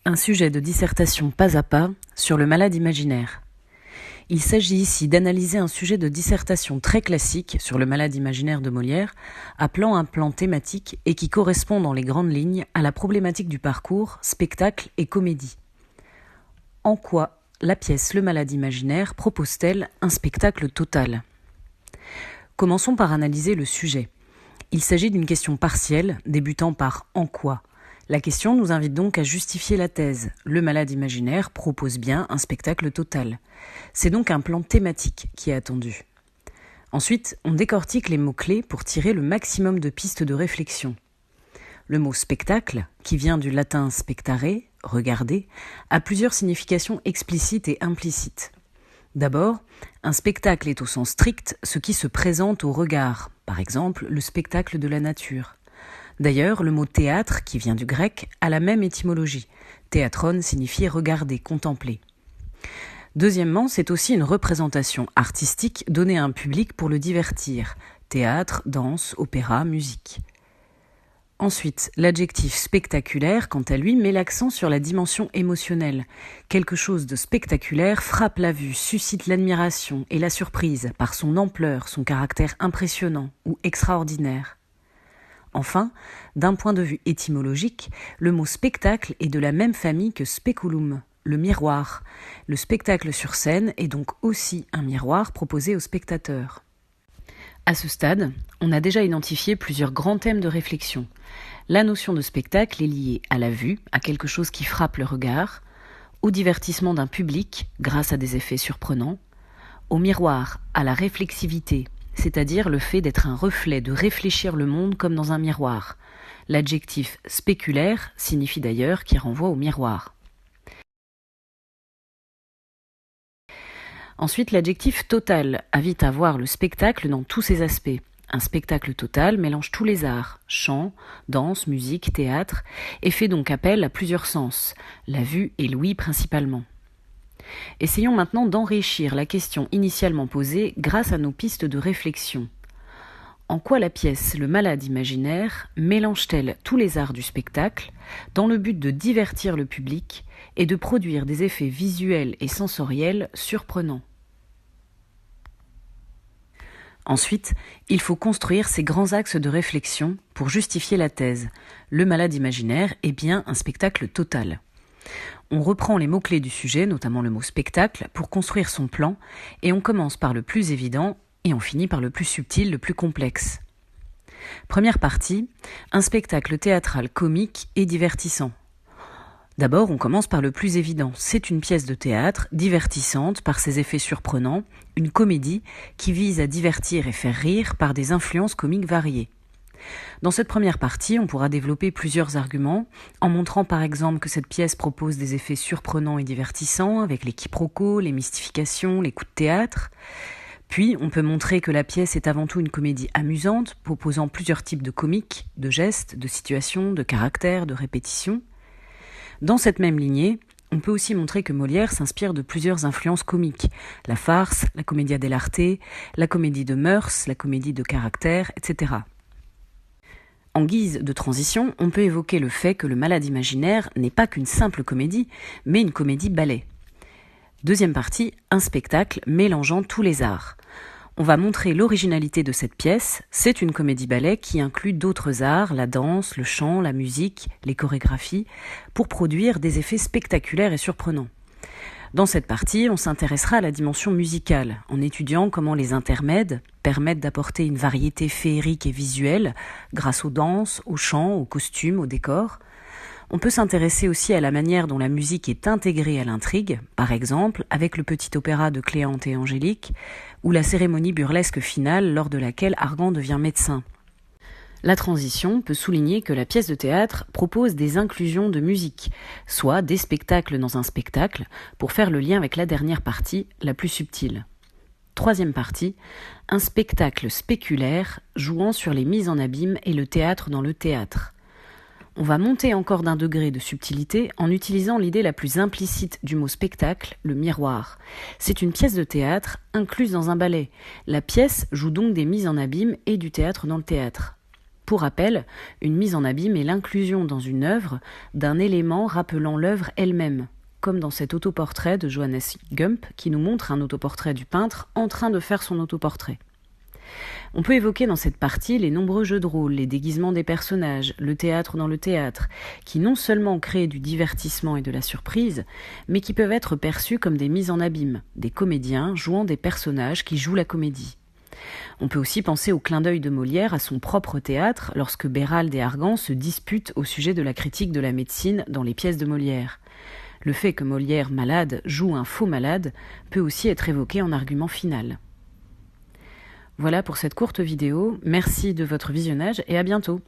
Un sujet de dissertation pas à pas sur le malade imaginaire. Il s'agit ici d'analyser un sujet de dissertation très classique sur le malade imaginaire de Molière, appelant un plan thématique et qui correspond dans les grandes lignes à la problématique du parcours, spectacle et comédie. En quoi la pièce Le malade imaginaire propose-t-elle un spectacle total ? Commençons par analyser le sujet. Il s'agit d'une question partielle, débutant par « en quoi ?» La question nous invite donc à justifier la thèse. Le malade imaginaire propose bien un spectacle total. C'est donc un plan thématique qui est attendu. Ensuite, on décortique les mots-clés pour tirer le maximum de pistes de réflexion. Le mot spectacle, qui vient du latin spectare, regarder, a plusieurs significations explicites et implicites. D'abord, un spectacle est au sens strict ce qui se présente au regard, par exemple le spectacle de la nature. D'ailleurs, le mot théâtre, qui vient du grec, a la même étymologie. Théatron signifie regarder, contempler. Deuxièmement, c'est aussi une représentation artistique donnée à un public pour le divertir. Théâtre, danse, opéra, musique. Ensuite, l'adjectif spectaculaire, quant à lui, met l'accent sur la dimension émotionnelle. Quelque chose de spectaculaire frappe la vue, suscite l'admiration et la surprise par son ampleur, son caractère impressionnant ou extraordinaire. Enfin, d'un point de vue étymologique, le mot spectacle est de la même famille que speculum, le miroir. Le spectacle sur scène est donc aussi un miroir proposé au spectateur. À ce stade, on a déjà identifié plusieurs grands thèmes de réflexion. La notion de spectacle est liée à la vue, à quelque chose qui frappe le regard, au divertissement d'un public grâce à des effets surprenants, au miroir, à la réflexivité, c'est-à-dire le fait d'être un reflet, de réfléchir le monde comme dans un miroir. L'adjectif spéculaire signifie d'ailleurs qui renvoie au miroir. Ensuite, l'adjectif total invite à voir le spectacle dans tous ses aspects. Un spectacle total mélange tous les arts, chant, danse, musique, théâtre, et fait donc appel à plusieurs sens, la vue et l'ouïe principalement. Essayons maintenant d'enrichir la question initialement posée grâce à nos pistes de réflexion. En quoi la pièce Le malade imaginaire mélange-t-elle tous les arts du spectacle dans le but de divertir le public et de produire des effets visuels et sensoriels surprenants ? Ensuite, il faut construire ces grands axes de réflexion pour justifier la thèse. Le malade imaginaire est bien un spectacle total. On reprend les mots-clés du sujet, notamment le mot spectacle, pour construire son plan, et on commence par le plus évident, et on finit par le plus subtil, le plus complexe. Première partie, un spectacle théâtral comique et divertissant. D'abord, on commence par le plus évident. C'est une pièce de théâtre, divertissante par ses effets surprenants, une comédie qui vise à divertir et faire rire par des influences comiques variées. Dans cette première partie, on pourra développer plusieurs arguments, en montrant par exemple que cette pièce propose des effets surprenants et divertissants, avec les quiproquos, les mystifications, les coups de théâtre. Puis, on peut montrer que la pièce est avant tout une comédie amusante, proposant plusieurs types de comiques, de gestes, de situations, de caractères, de répétitions. Dans cette même lignée, on peut aussi montrer que Molière s'inspire de plusieurs influences comiques, la farce, la commedia dell'arte, la comédie de mœurs, la comédie de caractère, etc. En guise de transition, on peut évoquer le fait que Le malade imaginaire n'est pas qu'une simple comédie, mais une comédie-ballet. Deuxième partie, un spectacle mélangeant tous les arts. On va montrer l'originalité de cette pièce. C'est une comédie-ballet qui inclut d'autres arts, la danse, le chant, la musique, les chorégraphies, pour produire des effets spectaculaires et surprenants. Dans cette partie, on s'intéressera à la dimension musicale, en étudiant comment les intermèdes permettent d'apporter une variété féerique et visuelle grâce aux danses, aux chants, aux costumes, aux décors. On peut s'intéresser aussi à la manière dont la musique est intégrée à l'intrigue, par exemple avec le petit opéra de Cléante et Angélique, ou la cérémonie burlesque finale lors de laquelle Argan devient médecin. La transition peut souligner que la pièce de théâtre propose des inclusions de musique, soit des spectacles dans un spectacle, pour faire le lien avec la dernière partie, la plus subtile. Troisième partie, un spectacle spéculaire jouant sur les mises en abîme et le théâtre dans le théâtre. On va monter encore d'un degré de subtilité en utilisant l'idée la plus implicite du mot spectacle, le miroir. C'est une pièce de théâtre incluse dans un ballet. La pièce joue donc des mises en abîme et du théâtre dans le théâtre. Pour rappel, une mise en abîme est l'inclusion dans une œuvre d'un élément rappelant l'œuvre elle-même, comme dans cet autoportrait de Johannes Gump qui nous montre un autoportrait du peintre en train de faire son autoportrait. On peut évoquer dans cette partie les nombreux jeux de rôle, les déguisements des personnages, le théâtre dans le théâtre, qui non seulement créent du divertissement et de la surprise, mais qui peuvent être perçus comme des mises en abîme, des comédiens jouant des personnages qui jouent la comédie. On peut aussi penser au clin d'œil de Molière à son propre théâtre lorsque Béralde et Argan se disputent au sujet de la critique de la médecine dans les pièces de Molière. Le fait que Molière, malade, joue un faux malade peut aussi être évoqué en argument final. Voilà pour cette courte vidéo, merci de votre visionnage et à bientôt.